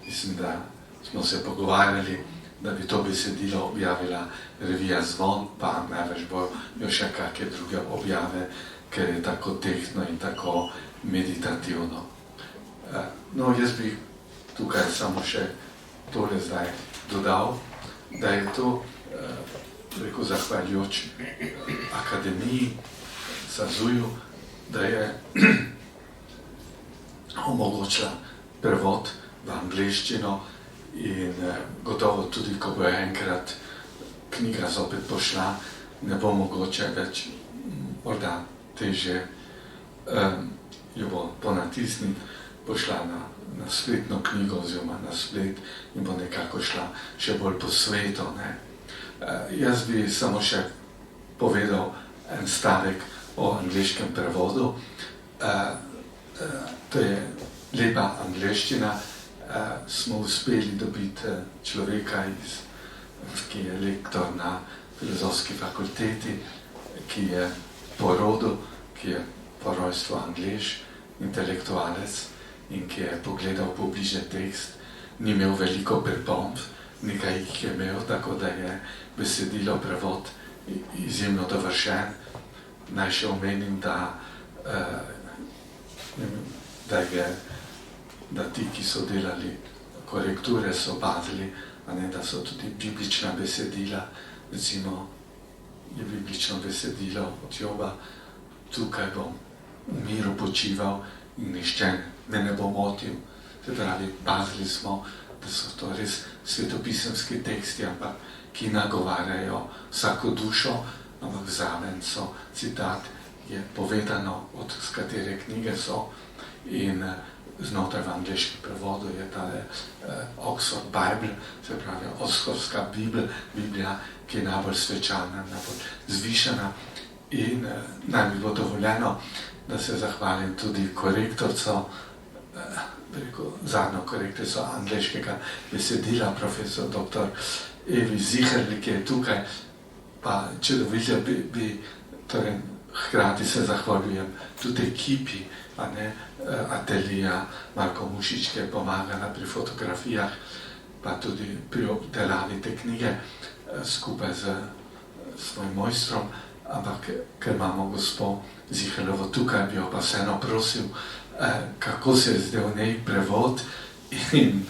Mislim, da smo se pogovarjali, da bi to besedilo objavila revija Zvon, pa največ bo jo še kakšne druge objave, ker je tako tehtno in tako meditativno. No, jaz bi tukaj samo še tole zdaj dodal, da je to, rekel, zahvaljujoč akademiji, Sazuju, da je omogočila prevod v angleščino in gotovo tudi, ko bo enkrat knjiga zopet pošla, ne bo mogoče več, morda težje jo bo ponatisniti, pošla na spletno knjigo oziroma na splet in bo nekako šla še bolj po svetu. Jaz bi samo še povedal en stavek o angleškem prevodu. To je lepa angleščina. Smo uspeli dobiti človeka, ki je lektor na filozofski fakulteti, ki je po rodu, ki je po rojstvu Anglež, intelektualec in ki je pogledal pobliže tekst, ni imel veliko pripomb, nekaj jih je imel, tako da je besedilo prevod izjemno dovršen. Naj še omenim, da ti, ki so delali korekture, so pazili, da so tudi biblična besedila, recimo je biblično besedilo od Joba, tukaj bom v miru počival in nihče me ne bo motil. Se pravi, pazili smo, da so to res svetopisemski teksti, ampak ki nagovarjajo vsako dušo, ampak zraven so citat, je povedano, od katere knjige so, in znotraj v angleškem prevodu je tale Oxford Bible, se pravi Oxfordska Biblija, ki je najbolj svečana, najbolj zvišena, in naj mi bo dovoljeno, da se zahvalim tudi korektorco, zadnjo korektorico angleškega besedila, profesor dr. Evi Ziherli, ki je tukaj, pa če dovolite, torej hkrati se zahvaljujem tudi ekipi, atelija Marko Mušič, ki je pomagala pri fotografijah, pa tudi pri obdelavi te knjige skupaj z svojim mojstrom, ampak ker imamo gospo Ziherlovo tukaj, bi jo pa vseeno prosil, kako se je zdel njej prevod in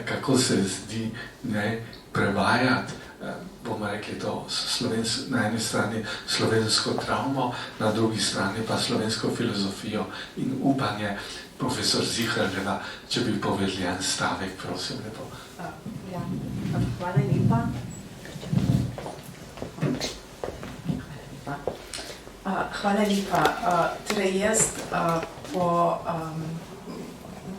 kako se zdi njej prevajati, bomo rekli to na eni strani slovensko travmo, na drugi strani pa slovensko filozofijo in upanje. Profesor Ziherleva, če bi povedali en stavek, prosim lepo. Hvala lepa. Hvala lepa. Torej jaz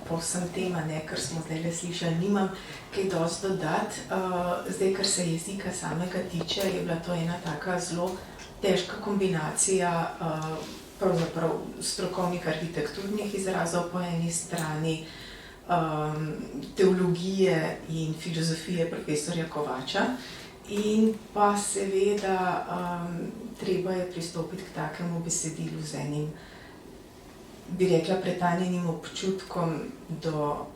po vsem tem, kar smo zdaj slišali, nimam kaj dosti dodati. Zdaj, kar se jezika samega tiče, je bila to ena taka zelo težka kombinacija pravzaprav strokovnih arhitekturnih izrazov po eni strani, teologije in filozofije profesorja Kovača, in pa seveda treba je pristopiti k takemu besedilu z enim, bi rekla, pretanjenim občutkom do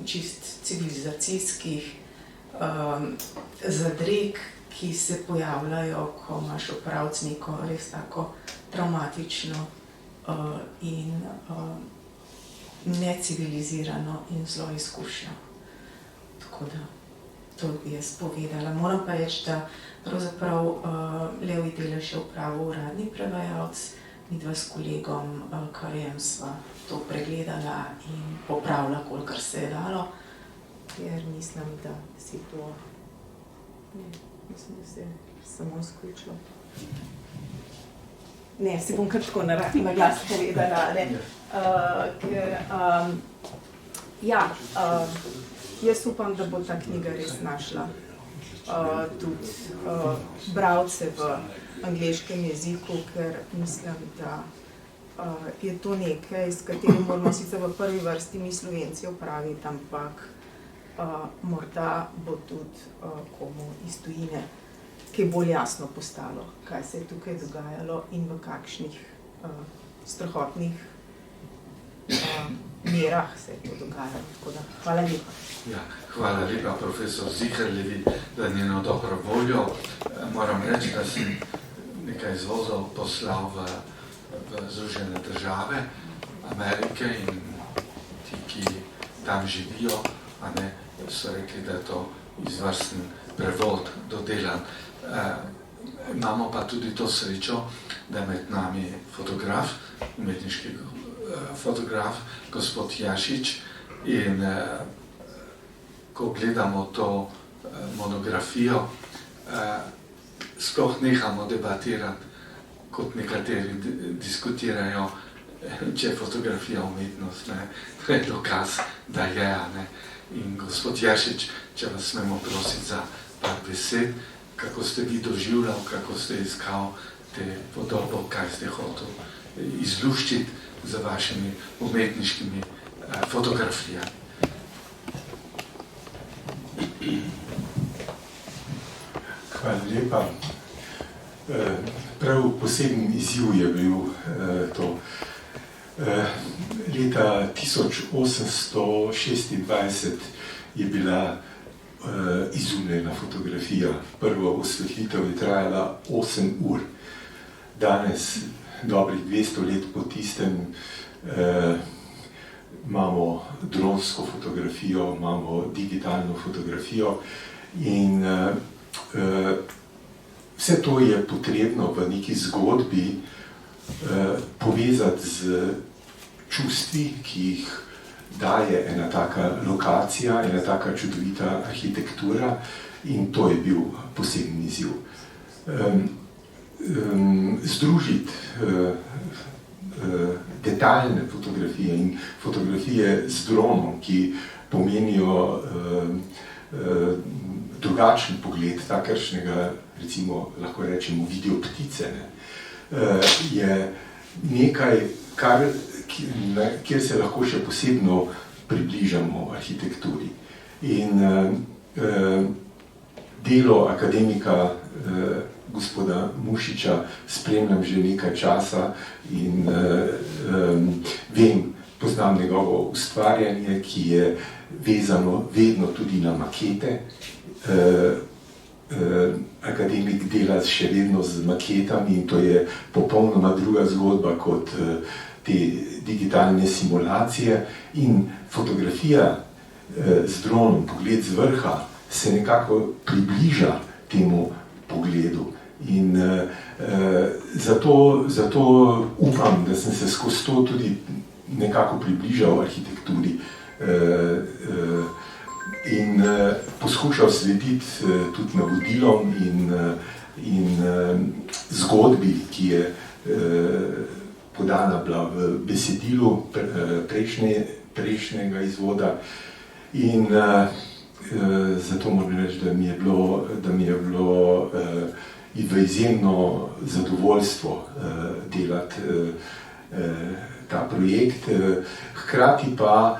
čist civilizacijskih zadreg, ki se pojavljajo, ko imaš opraviti z neko res tako travmatično in necivilizirano in zelo izkušnjo. Tako da to bi jaz povedala. Moram pa reči, da pravzaprav Levi Delež je opravil uradni prevajalec, midva s kolegom Karjem sva to pregledala in popravila, kolikor se je dalo, ker mislim, da si to... Mislim, da se je samo izključilo. Ne, si bom kar tako na glas povedala, ker jaz upam, da bo ta knjiga res našla tudi bralce v angleškem jeziku, ker mislim, da je to nekaj, s katerim moramo sicer v prvi vrsti mi Slovenci opraviti, ampak morda bo tudi komu iz tujine kaj bolj jasno postalo, kaj se je tukaj dogajalo in v kakšnih strahotnih merah se je to dogajalo. Tako da, hvala lepa. Ja, hvala lepa, profesor Ziherlevi, za njeno dobro voljo. Moram reči, da sem nekaj izvozov poslal v Združene države Amerike in ti, ki tam živijo, so rekli, da je to izvrsten prevod dodelan. Imamo pa tudi to srečo, da je med nami fotograf, umetniški fotograf, gospod Jašič, in ko gledamo to monografijo, sploh nehamo debatirati, kot nekateri diskutirajo, če je fotografija umetnost, to je dokaz, da je, In gospod Jašič, če vas smemo prositi za par besed, kako ste vi doživljali, kako ste iskal te podobo, kaj ste hotel izluščiti za vašimi umetniškimi fotografijami. Hvala lepa. Prav poseben izziv je bil to. Leta 1826 je bila izumljena fotografija. Prva osvetlitev je trajala 8 ur. Danes, dobrih 200 let po tistem, imamo dronsko fotografijo, imamo digitalno fotografijo in vse to je potrebno v neki zgodbi povezati z čustvi, ki jih daje ena taka lokacija, ena taka čudovita arhitektura, in to je bil poseben izziv. Združiti detaljne fotografije in fotografije z dronom, ki pomenijo drugačen pogled, takršnega, recimo, lahko rečemo, video ptice, je nekaj, kjer se lahko še posebno približamo arhitekturi. In delo akademika gospoda Mušiča spremljam že nekaj časa in poznam njegovo ustvarjanje, ki je vezano vedno tudi na makete. Akademik dela še vedno z maketami in to je popolnoma druga zgodba kot te digitalne simulacije. In fotografija z dronom, pogled z vrha, se nekako približa temu pogledu. In zato upam, da sem se skozi to tudi nekako približal arhitekturi in poskušal slediti tudi navodilom in zgodbi, ki je podana bila v besedilu prejšnjega izvoda. In zato moram reči, da mi je bilo v izjemno zadovoljstvo delati ta projekt. Hkrati pa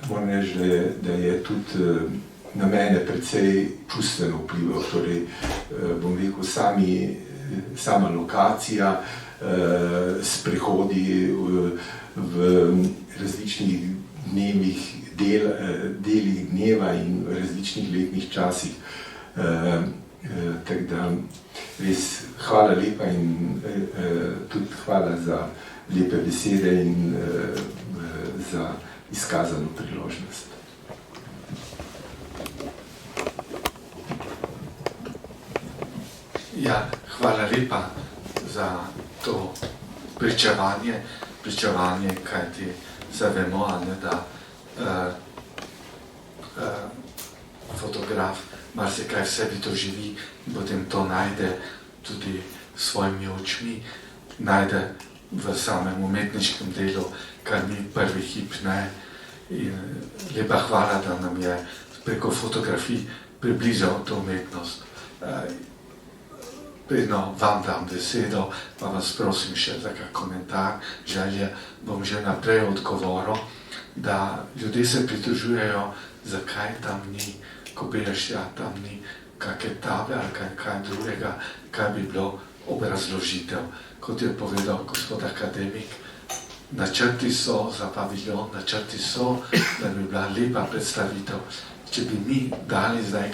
moram reči, da je tudi na mene precej čustveno vplival. Torej, bom rekel, sama lokacija, sprehodi v različnih delih dneva in v različnih letnih časih. Tako da res hvala lepa in tudi hvala za lepe besede in za izkazano priložnost. Ja, hvala lepa za to pričevanje, kajti se vemo, da fotograf marsikaj v sebi doživi in potem to najde tudi s svojimi očmi, najde v samem umetniškem delu, kar mi prvi hip ne. In lepa hvala, da nam je preko fotografij približal to umetnost. Vedno vam dam besedo, pa vas prosim še za kak komentar, želje, bom že naprej odgovoril, da ljudje se pritožujejo, zakaj tam ni, ko bereš, ja, tam ni kakšne table ali kaj drugega, kaj bi bilo obrazložitev. Kot je povedal gospod akademik, načrti so za paviljon, načrti so, da bi bila lepa predstavitev. Če bi mi dali zdaj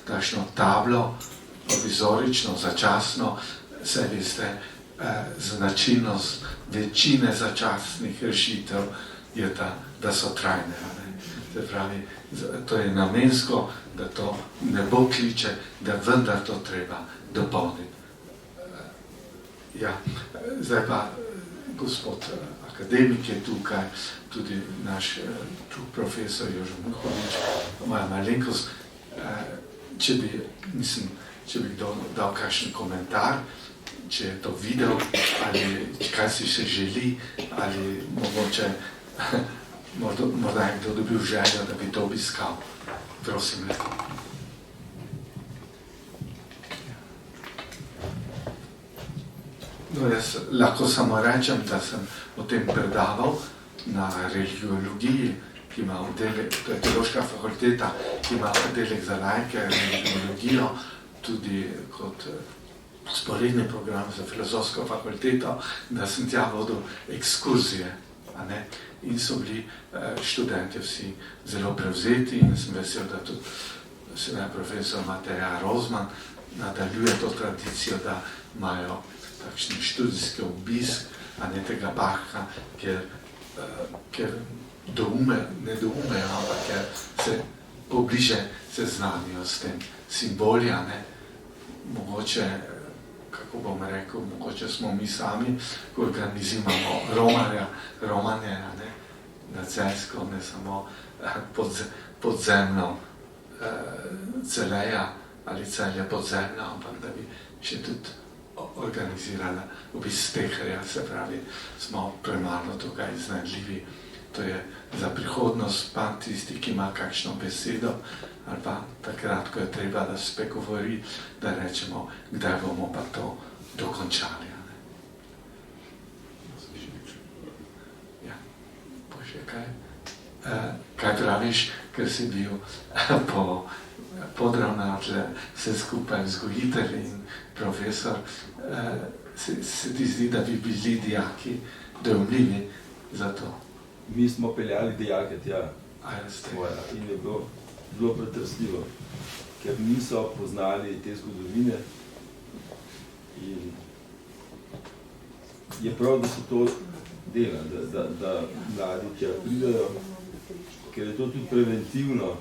takšno tablo, provizorično, začasno, se veste, značilnost večine začasnih rešitev je ta, da so trajne. Se pravi, to je namensko, da to ne bo kliče, da vendar to treba dopolniti. Ja, zdaj pa gospod akademik je tukaj, tudi naš profesor Jožo Muhovič, moja malenkost. Če bi kdo dal kakšen komentar, če je to videl, ali kaj si še želi, ali mogoče morda je kdo dobil željo, da bi to obiskal. Prosim, lepo. No, jaz lahko samo rečem, da sem o tem predaval na religiologiji, ki ima oddelek, to je teološka fakulteta, ki ima oddelek za laike, religiologijo, tudi kot sporedni program za filozofsko fakulteto, da sem tja vodil ekskurzije. In so bili študenti vsi zelo prevzeti in sem vesel, da tudi sedaj profesor Mateja Rozman nadaljuje to tradicijo, da imajo takšni študijski obisk tega Bacha, ker ne doumejo, ampak ker se pobliže seznanijo s tem simboli, mogoče, kako bom rekel, mogoče smo mi sami, ko organiziramo romanje na Celjsko, ne samo podzemno Celeja ali Celje podzemno, ampak da bi še tudi organizirala obisk Steherja, se pravi, smo premalo tukaj iznajdljivi. To je za prihodnost, pa tisti, ki ima kakšno besedo, ali pa takrat, ko je treba, da se govori, da rečemo, kdaj bomo pa to dokončali. Ja, pa še kaj? Kaj praviš, ker si bil po Podravnatle vse skupaj vzgojitelj in profesor, se ti zdi, da bi bili dijaki dojemljivi za to? Mi smo peljali dijake tja in je bilo pretresljivo, ker niso poznali te zgodovine in je prav, da se to dela, da mladi tja pridajo, ker je to tudi preventivno,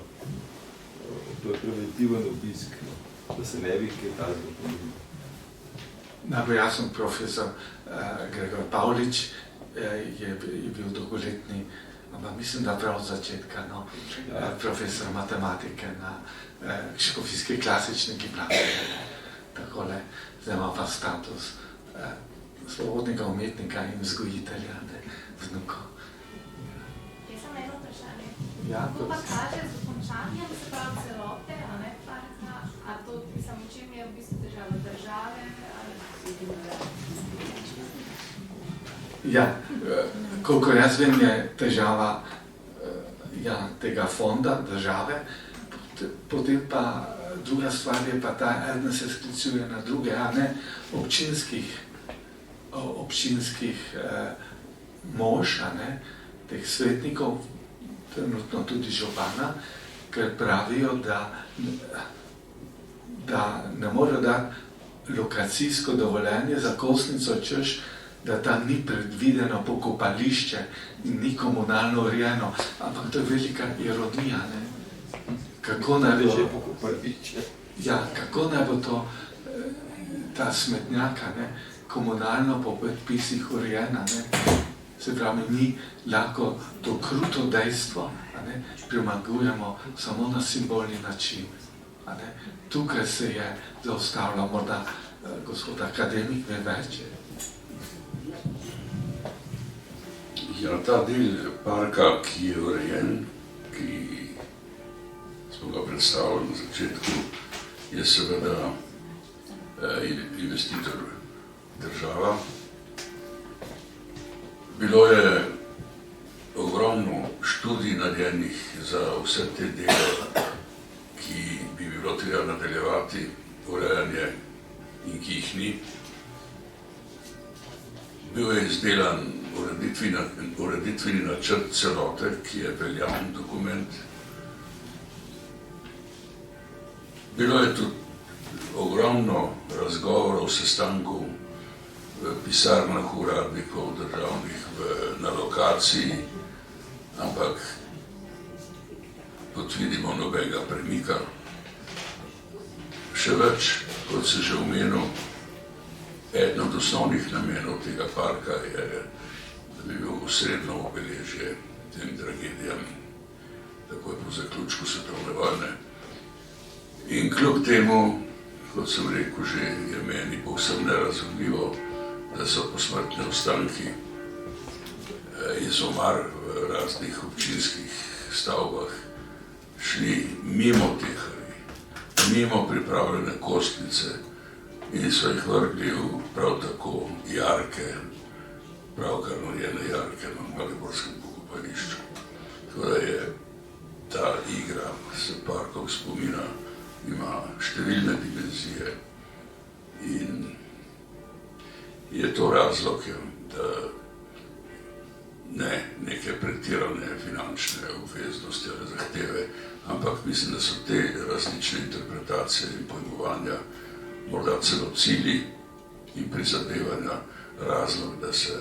to je preventiven obisk, da se ne bi kaj tazga ponovil. Najbolj jaz sem profesor Gregor Pavlič, je bil dolgoletni, ampak mislim, da prav od začetka, profesor matematike na Škofijski klasični gimnaziji. Takole, zdaj ima pa status svobodnega umetnika in vzgojitelja, vnuka. Jaz sem eno vprašanje. Ja, to pa kaže z dokončanjem, se pravi celote, parka, a to, mislim, v čem je v bistvu težava države, Ja, koliko jaz vem, je težava tega fonda države, potem pa druga stvar je pa ta, ena se sklicuje na druge, občinskih mož, teh svetnikov, trenutno tudi župana, ker pravijo, da ne morejo dati lokacijsko dovoljenje za Kosnico, češ, da tam ni predvideno pokopališče in ni komunalno urejeno, ampak to je velika ironija, Kako naj bo to, ta smetnjaka, komunalno po predpisih urejena, se pravi, mi lahko to kruto dejstvo premagujemo samo na simbolni način. Tukaj se je zaustavljal, morda gospod akademik ve več. Ja, ta del parka, ki je urejen, ki smo ga predstavili na začetku, je seveda investitor država. Bilo je ogromno študij narejenih za vse te dele, ki bi bilo treba nadaljevati urejanje in ki jih ni. Bil je izdelan ureditveni načrt celote, ki je veljaven dokument. Bilo je tudi ogromno razgovorov, sestankov v pisarnah uradnikov državnih na lokaciji, ampak kot vidimo, nobenega premika. Še več, kot se že omenil, eden od osnovnih namenov tega parka je, da bi bil osrednjo obeležje tem tragedijam, takoj po zaključku svetovne vojne. In kljub temu, kot sem rekel že, je meni povsem nerazumljivo, da so posmrtni ostanki iz omar v raznih občinskih stavbah šli mimo teh mimo pripravljene kostnice in so jih vrgli v prav tako jarke, pravkar narejene jarke na mariborskem pokopališču. Tako da je ta igra s parkom spomina ima številne dimenzije in je to razlog, da ne neke pretirane finančne obveznosti ali zahteve, ampak mislim, da so te različne interpretacije in pojmovanja, morda celo cilji in prizadevanja razlog, da se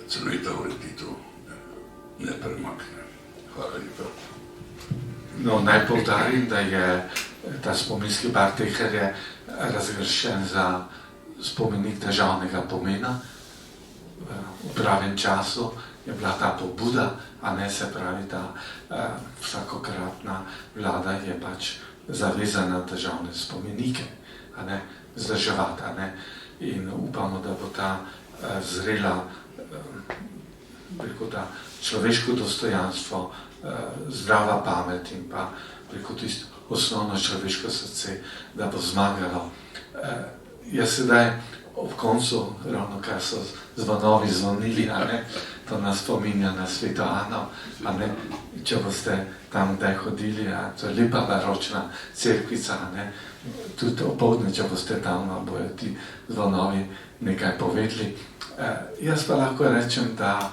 celovita ureditev ne premakne. Hvala lepa. No, naj poudarim, da je ta spominski park Teherje razglašen za spomenik državnega pomena. V pravem času je bila ta pobuda, a ne se pravi, da vsakokratna vlada je pač zavezana državne spomenike, a ne vzdrževati, a ne. In upamo, da bo ta zrela, preko ta človeško dostojanstvo, zdrava pamet in pa preko tisto osnovno človeško srce, da bo zmagalo. Jaz sedaj ob koncu, ravno kar so zvonovi zvonili, a ne, to nas spominja na Sveto Ano, a ne, če boste tam kdaj hodili, a to je lepa baročna cerkvica, a ne, tudi opoldne, če boste tam, bojo ti zvonovi nekaj povedali. Jaz pa lahko rečem, da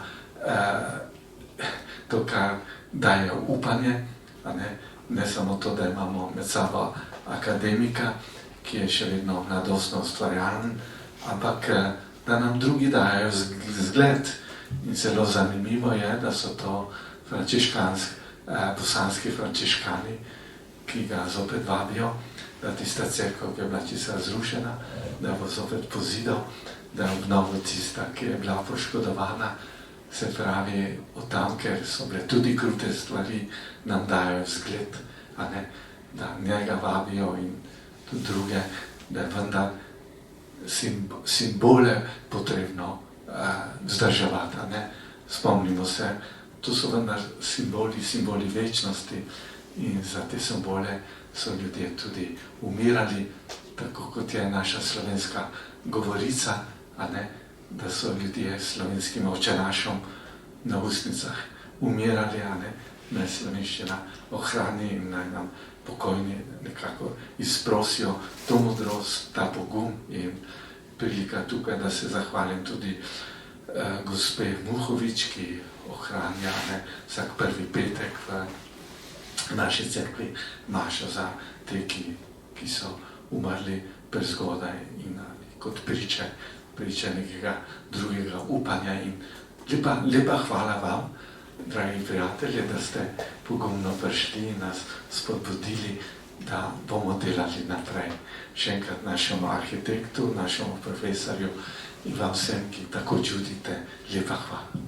to, kar daje upanje, a ne samo to, da imamo med sabo akademika, ki je še vedno mladostno ustvarjalen, ampak da nam drugi dajo zgled. In zelo zanimivo je, da so to bosanski frančiškani, ki ga zopet vabijo, da tista cerkev, ki je bila čisto razrušena, da bo zopet pozidal, da obnovi tista, ki je bila poškodovana. Se pravi, od tam, ker so bile tudi krute stvari, nam dajo zgled, a ne, da njega vabijo in tudi druge, da je vendar simbole potrebno vzdrževati, a ne. Spomnimo se, to so vendar simboli večnosti in za te simbole so ljudje tudi umirali, tako kot je naša slovenska govorica, a ne, da so ljudje s slovenskim očerašom na ustnicah umirali, a ne, naj slovenščina ohrani in naj nam pokojni nekako izprosijo to modrost, ta pogum in prilika tukaj, da se zahvalim tudi gospe Muhovič, ki ohranja vsak prvi petek v naši cerkvi mašo za te, ki so umrli prezgodaj in kot priče nekega drugega upanja. In lepa hvala vam, dragi prijatelji, da ste pogumno prišli in nas spodbudili, da bomo delali naprej. Še enkrat našemu arhitektu, našemu profesorju in vam vsem, ki tako čudite, lepa hvala.